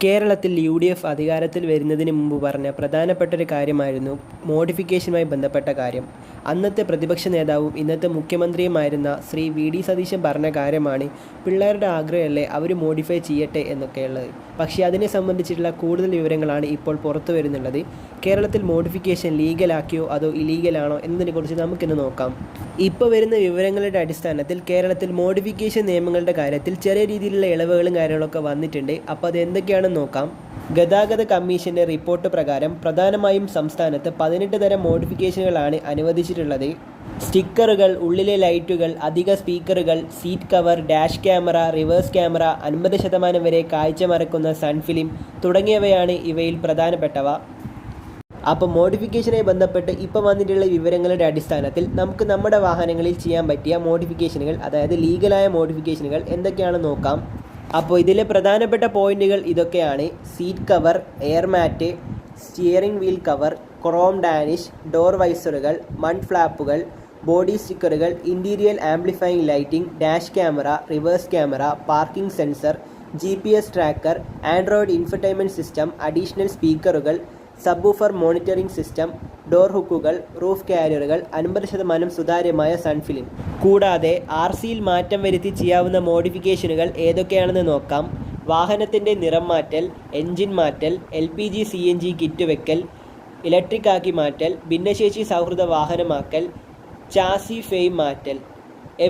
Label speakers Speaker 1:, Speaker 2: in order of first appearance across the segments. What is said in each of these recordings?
Speaker 1: കേരളത്തിൽ UDF അധികാരത്തിൽ വരുന്നതിന് മുമ്പ് പറഞ്ഞ പ്രധാനപ്പെട്ടൊരു കാര്യമായിരുന്നു മോഡിഫിക്കേഷനുമായി ബന്ധപ്പെട്ട കാര്യം. അന്നത്തെ പ്രതിപക്ഷ നേതാവും ഇന്നത്തെ മുഖ്യമന്ത്രിയുമായിരുന്ന ശ്രീ VD സതീശൻ പറഞ്ഞ കാര്യമാണ് പിള്ളേരുടെ ആഗ്രഹമല്ലേ അവർ മോഡിഫൈ ചെയ്യട്ടെ എന്നൊക്കെയുള്ളത്. പക്ഷേ അതിനെ സംബന്ധിച്ചിട്ടുള്ള കൂടുതൽ വിവരങ്ങളാണ് ഇപ്പോൾ പുറത്തു വരുന്നുള്ളത്. കേരളത്തിൽ മോഡിഫിക്കേഷൻ ലീഗലാക്കിയോ അതോ ഇല്ലീഗലാണോ എന്നതിനെക്കുറിച്ച് നമുക്കിന്ന് നോക്കാം. ഇപ്പോൾ വരുന്ന വിവരങ്ങളുടെ അടിസ്ഥാനത്തിൽ കേരളത്തിൽ മോഡിഫിക്കേഷൻ നിയമങ്ങളുടെ കാര്യത്തിൽ ചെറിയ രീതിയിലുള്ള ഇളവുകളും കാര്യങ്ങളൊക്കെ വന്നിട്ടുണ്ട്. അപ്പോൾ അത് എന്തൊക്കെയാണെന്ന് നോക്കാം. ഗതാഗത കമ്മീഷന്റെ റിപ്പോർട്ട് പ്രകാരം പ്രധാനമായും സംസ്ഥാനത്ത് 18 തരം മോഡിഫിക്കേഷനുകളാണ് അനുവദിച്ചിട്ടുള്ളത്. സ്റ്റിക്കറുകൾ, ഉള്ളിലെ ലൈറ്റുകൾ, അധിക സ്പീക്കറുകൾ, seat cover, dash camera, reverse camera, 50% വരെ കാഴ്ച മറക്കുന്ന സൺഫിലിം തുടങ്ങിയവയാണ് ഇവയിൽ പ്രധാനപ്പെട്ടവ. അപ്പോൾ മോഡിഫിക്കേഷനുമായി ബന്ധപ്പെട്ട് ഇപ്പോൾ വന്നിട്ടുള്ള വിവരങ്ങളുടെ അടിസ്ഥാനത്തിൽ നമുക്ക് നമ്മുടെ വാഹനങ്ങളിൽ ചെയ്യാൻ പറ്റിയ മോഡിഫിക്കേഷനുകൾ, അതായത് ലീഗലായ മോഡിഫിക്കേഷനുകൾ എന്തൊക്കെയാണെന്ന് നോക്കാം. അപ്പോൾ ഇതിലെ പ്രധാനപ്പെട്ട പോയിന്റുകൾ ഇതൊക്കെയാണ്: seat cover, air mat, steering wheel cover, chrome garnish, door വൈസറുകൾ, മഡ് ഫ്ലാപ്പുകൾ, ബോഡി സ്റ്റിക്കറുകൾ, interior amplifying lighting, dash camera, reverse camera, parking sensor, GPS tracker, android infotainment system, additional സ്പീക്കറുകൾ, സബ്വൂഫർ മോണിറ്ററിംഗ് സിസ്റ്റം, ഡോർ ഹുക്കുകൾ, roof കാരിയറുകൾ, 50% സുതാര്യമായ sun film. കൂടാതെ RCയിൽ മാറ്റം വരുത്തി ചെയ്യാവുന്ന മോഡിഫിക്കേഷനുകൾ ഏതൊക്കെയാണെന്ന് നോക്കാം. വാഹനത്തിൻ്റെ നിറം മാറ്റൽ, എൻജിൻ മാറ്റൽ, LPG CNG കിറ്റ് വെക്കൽ, ഇലക്ട്രിക് ആക്കി മാറ്റൽ, ഭിന്നശേഷി സൗഹൃദ വാഹനമാക്കൽ, ചാസി ഫെയിം മാറ്റൽ.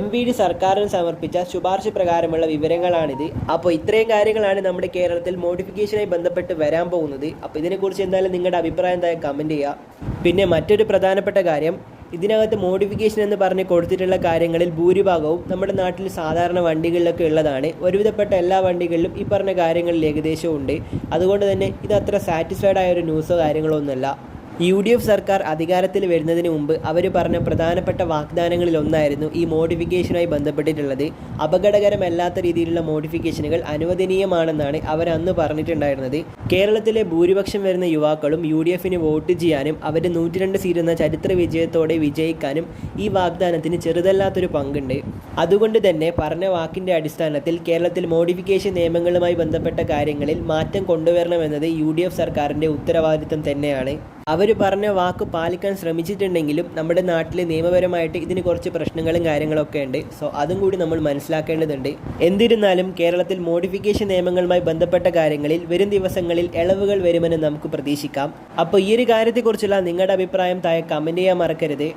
Speaker 1: MVD സർക്കാരിന് സമർപ്പിച്ച ശുപാർശ പ്രകാരമുള്ള വിവരങ്ങളാണിത്. അപ്പോൾ ഇത്രയും കാര്യങ്ങളാണ് നമ്മുടെ കേരളത്തിൽ മോഡിഫിക്കേഷനുമായി ബന്ധപ്പെട്ട് വരാൻ പോകുന്നത്. അപ്പോൾ ഇതിനെക്കുറിച്ച് എന്തായാലും നിങ്ങളുടെ അഭിപ്രായം എന്തായാലും കമൻറ്റ് ചെയ്യുക. പിന്നെ മറ്റൊരു പ്രധാനപ്പെട്ട കാര്യം, ഇതിനകത്ത് മോഡിഫിക്കേഷൻ എന്ന് പറഞ്ഞ് കൊടുത്തിട്ടുള്ള കാര്യങ്ങളിൽ ഭൂരിഭാഗവും നമ്മുടെ നാട്ടിൽ സാധാരണ വണ്ടികളിലൊക്കെ ഉള്ളതാണ്. ഒരുവിധപ്പെട്ട എല്ലാ വണ്ടികളിലും ഈ പറഞ്ഞ കാര്യങ്ങളിൽ ഏകദേശവും ഉണ്ട്. അതുകൊണ്ട് തന്നെ ഇത് അത്ര സാറ്റിസ്ഫൈഡ് ആയ ഒരു ന്യൂസോ കാര്യങ്ങളോ ഒന്നുമല്ല. UDF സർക്കാർ അധികാരത്തിൽ വരുന്നതിന് മുമ്പ് അവർ പറഞ്ഞ പ്രധാനപ്പെട്ട വാഗ്ദാനങ്ങളിലൊന്നായിരുന്നു ഈ മോഡിഫിക്കേഷനുമായി ബന്ധപ്പെട്ടിട്ടുള്ളത്. അപകടകരമല്ലാത്ത രീതിയിലുള്ള മോഡിഫിക്കേഷനുകൾ അനുവദനീയമാണെന്നാണ് അവർ അന്ന് പറഞ്ഞിട്ടുണ്ടായിരുന്നത്. കേരളത്തിലെ ഭൂരിപക്ഷം വരുന്ന യുവാക്കളും UDFന് വോട്ട് ചെയ്യാനും അവർ 102 സീറ്റ് എന്ന ചരിത്ര വിജയത്തോടെ വിജയിക്കാനും ഈ വാഗ്ദാനത്തിന് ചെറുതല്ലാത്തൊരു പങ്കുണ്ട്. അതുകൊണ്ട് തന്നെ പറഞ്ഞ വാക്കിൻ്റെ അടിസ്ഥാനത്തിൽ കേരളത്തിൽ മോഡിഫിക്കേഷൻ നിയമങ്ങളുമായി ബന്ധപ്പെട്ട കാര്യങ്ങളിൽ മാറ്റം കൊണ്ടുവരണമെന്നത് UDF സർക്കാരിൻ്റെ ഉത്തരവാദിത്തം തന്നെയാണ്. അവർ പറഞ്ഞ വാക്ക് പാലിക്കാൻ ശ്രമിച്ചിട്ടുണ്ടെങ്കിലും നമ്മുടെ നാട്ടിൽ നിയമപരമായിട്ട് ഇതിന് കുറച്ച് പ്രശ്നങ്ങളും കാര്യങ്ങളൊക്കെ ഉണ്ട്. സോ അതും കൂടി നമ്മൾ മനസ്സിലാക്കേണ്ടതുണ്ട്. എന്നിരുന്നാലും കേരളത്തിൽ മോഡിഫിക്കേഷൻ നിയമങ്ങളുമായി ബന്ധപ്പെട്ട കാര്യങ്ങളിൽ വരും ദിവസങ്ങളിൽ ഇളവുകൾ വരുമെന്ന് നമുക്ക് പ്രതീക്ഷിക്കാം. അപ്പോൾ ഈ ഒരു കാര്യത്തെക്കുറിച്ചുള്ള നിങ്ങളുടെ അഭിപ്രായം താഴെ കമൻറ്റ് ചെയ്യാൻ മറക്കരുത്.